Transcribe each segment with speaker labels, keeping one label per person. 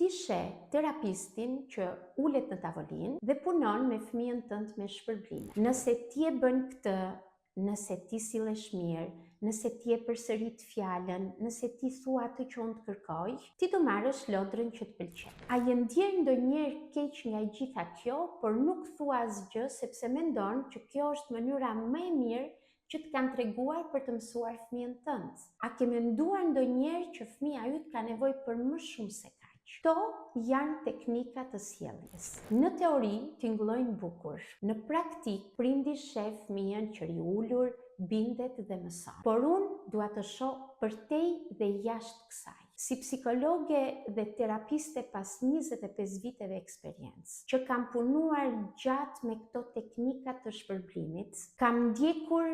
Speaker 1: ti sheh terapistin që ulet në tavolinë dhe punon me fëmijën tënd me shpërblime. Nëse ti e bën këtë, nëse ti sillesh mirë, nëse ti e përsërit fjalën, nëse ti thua atë që unë të kërkoj, ti do marrësh lodrën që të pëlqen. A je ndjer ndonjëherë keq nga e gjitha kjo, por nuk thua asgjë sepse mendon që kjo është mënyra më e mirë që të kanë treguar për të mësuar fëmijën tënd? A ke menduar ndonjëherë që fëmia yt ka nevojë për më shumë se kaq? Kto janë teknika të sjelljes. Në teori tingëllojnë bukur. Në praktik prindi sheh fëmijën që ri ulur, bindet dhe mëson. Por unë dua të shoh përtej dhe jashtë kësaj. Si psikologe dhe terapiste pas 25 viteve eksperiencë, që kam punuar gjatë me këto teknika të shpërblimit, kam ndjekur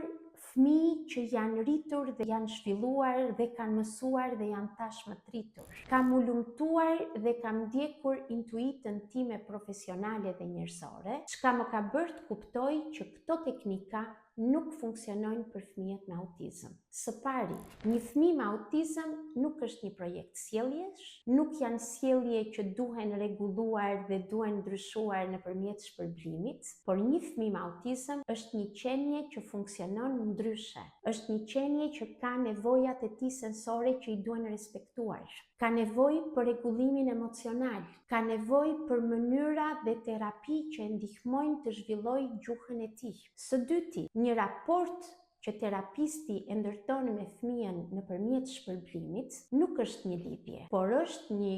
Speaker 1: fëmijë që janë rritur dhe janë zhvilluar dhe kanë mësuar dhe janë tashmë të rritur. Kam u lumtuar dhe kam ndjekur intuitën time profesionale dhe njerëzore, çka më ka bërë të kuptoj që këto teknika nuk funksionojnë për fëmijët me autizëm. Së pari, një fëmijë me autizëm nuk është një projekt sjelljesh, nuk janë sjellje që duhen rregulluar dhe duhen ndryshuar nëpërmjet shpërblimit, por një fëmijë me autizëm është një qenie që funksionon ndryshe. Është një qenie që ka nevojat e tij sensore që i duhen respektuar. Ka nevojë për rregullimin emocional, ka nevojë për mënyra dhe terapi që e ndihmojnë të zhvillojë gjuhën e tij. Së dyti, një raport që terapisti e ndërton me fëmijën nëpërmjet shpërblimit nuk është një lidhje, por është një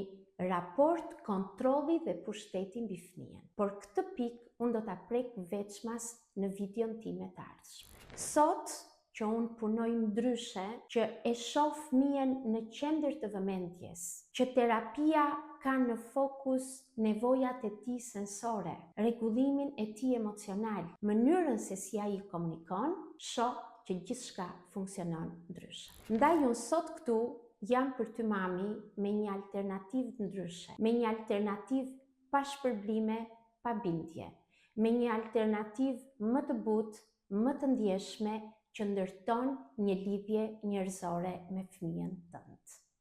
Speaker 1: raport kontrolli dhe pushteti mbi fëmijën. Por këtë pikë unë do ta prek veçmas në videon time të ardhshëm. Sot që unë punoj ndryshe, që e shoh fëmijën në qendër të vëmendjes, që terapia ka në fokus nevojat e tij sensore, rregullimin e tij emocional, mënyrën se si ai komunikon, shoh që gjithçka funksionon ndryshe. Ndaj unë sot këtu jam për ty mami me një alternativë ndryshe, me një alternativë pa shpërblime, pa bindje, me një alternativë më të butë, më të ndjeshme, që ndërton një lidhje njerëzore me fëmijën tënd.